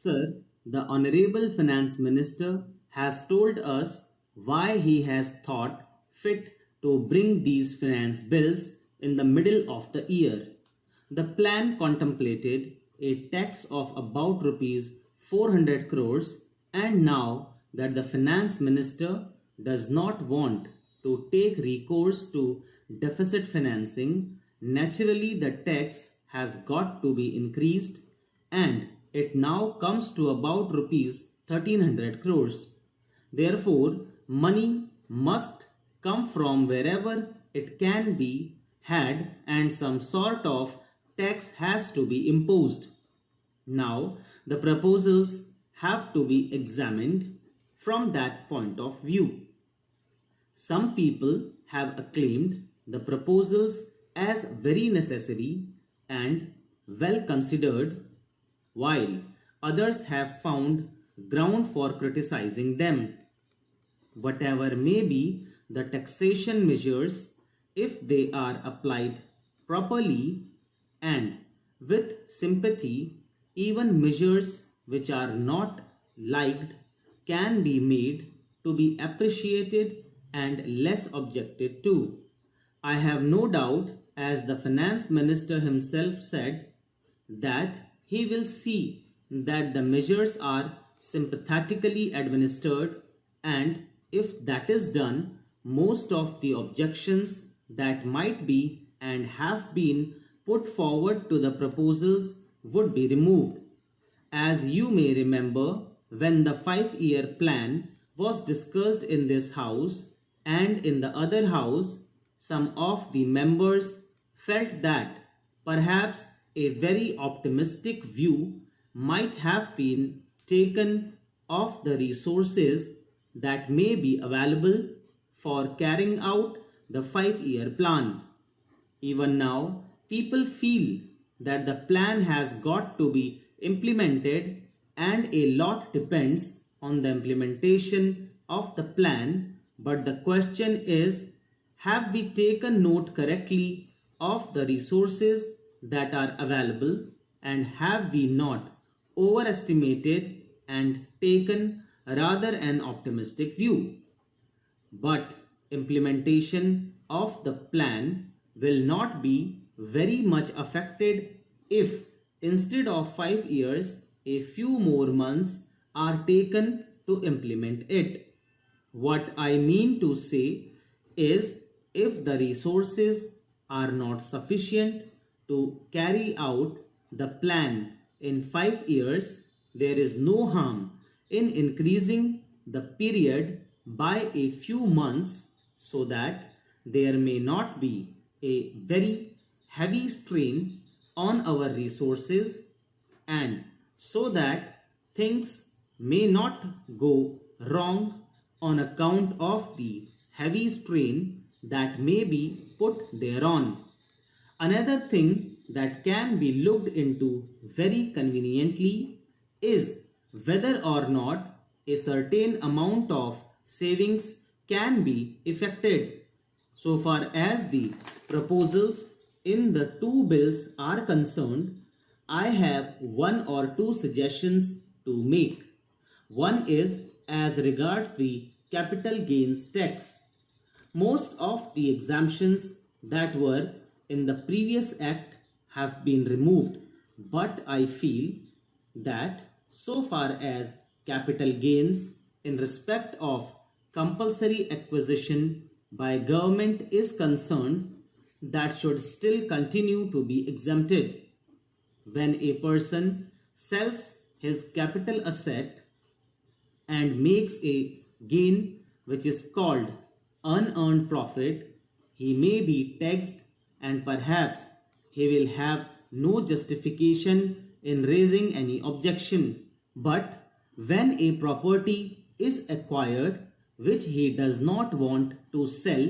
Sir, the Honorable Finance Minister has told us why he has thought fit to bring these finance bills in the middle of the year. The plan contemplated a tax of about rupees 400 crores, and now that the Finance Minister does not want to take recourse to deficit financing, naturally the tax has got to be increased, and it now comes to about rupees 1300 crores. Therefore, money must come from wherever it can be had, and some sort of tax has to be imposed. Now, the proposals have to be examined from that point of view. Some people have acclaimed the proposals as very necessary and well considered, while others have found ground for criticizing them. Whatever may be the taxation measures, if they are applied properly and with sympathy, even measures which are not liked can be made to be appreciated and less objected to. I have no doubt, as the finance minister himself said, that he will see that the measures are sympathetically administered, and if that is done, most of the objections that might be and have been put forward to the proposals would be removed. As you may remember, when the 5-year plan was discussed in this house and in the other house, some of the members felt that perhaps a very optimistic view might have been taken of the resources that may be available for carrying out the 5-year plan. Even now, people feel that the plan has got to be implemented, and a lot depends on the implementation of the plan. But the question is, have we taken note correctly of the resources that are available, and have we not overestimated and taken rather an optimistic view? But implementation of the plan will not be very much affected if instead of 5 years, a few more months are taken to implement it. What I mean to say is, if the resources are not sufficient to carry out the plan in 5 years, there is no harm in increasing the period by a few months so that there may not be a very heavy strain on our resources, and so that things may not go wrong on account of the heavy strain that may be put thereon. Another thing that can be looked into very conveniently is whether or not a certain amount of savings can be effected. So far as the proposals in the two bills are concerned, I have one or two suggestions to make. One is as regards the capital gains tax. Most of the exemptions that were in the previous act have been removed, but I feel that so far as capital gains in respect of compulsory acquisition by government is concerned, that should still continue to be exempted. When a person sells his capital asset and makes a gain which is called unearned profit, he may be taxed, and perhaps he will have no justification in raising any objection. But when a property is acquired which he does not want to sell,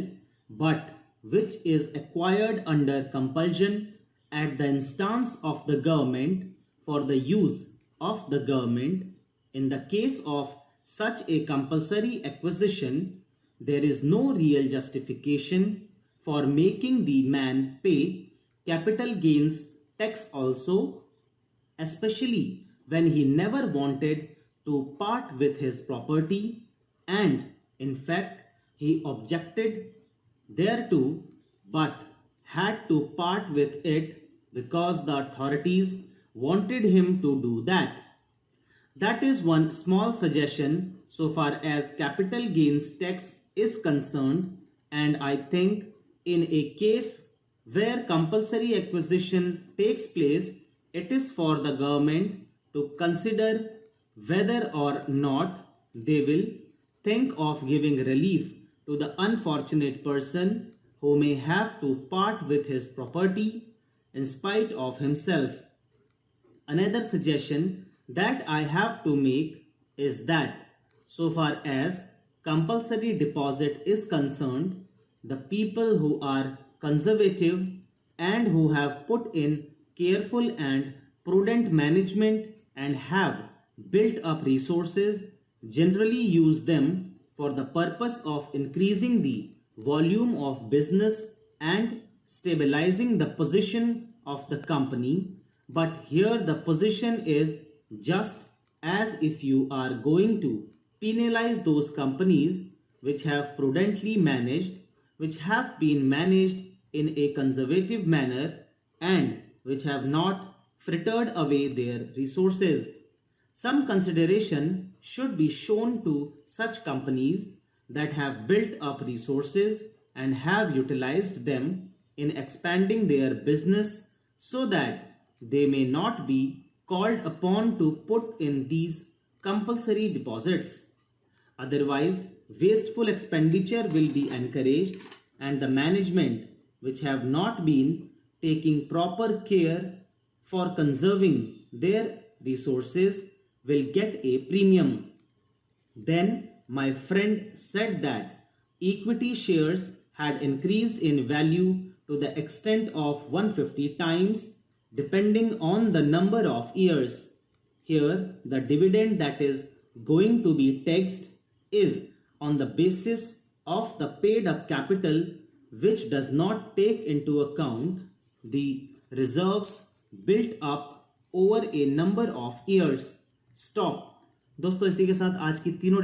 but which is acquired under compulsion at the instance of the government for the use of the government, in the case of such a compulsory acquisition, there is no real justification for making the man pay capital gains tax also, especially when he never wanted to part with his property, and in fact he objected thereto but had to part with it because the authorities wanted him to do that. That is one small suggestion so far as capital gains tax is concerned, and I think in a case where compulsory acquisition takes place, it is for the government to consider whether or not they will think of giving relief to the unfortunate person who may have to part with his property in spite of himself. Another suggestion that I have to make is that, so far as compulsory deposit is concerned, the people who are conservative and who have put in careful and prudent management and have built up resources generally use them for the purpose of increasing the volume of business and stabilizing the position of the company. But here the position is just as if you are going to penalize those companies which have prudently managed, which have been managed in a conservative manner, and which have not frittered away their resources. Some consideration should be shown to such companies that have built up resources and have utilized them in expanding their business so that they may not be called upon to put in these compulsory deposits. Otherwise, wasteful expenditure will be encouraged, and the management, which have not been taking proper care for conserving their resources, will get a premium. Then my friend said that equity shares had increased in value to the extent of 150 times depending on the number of years. Here, the dividend that is going to be taxed is on the basis of the paid up capital, which does not take into account the reserves built up over a number of years. Stop. दोस्तों, इसी के साथ आज की तीनों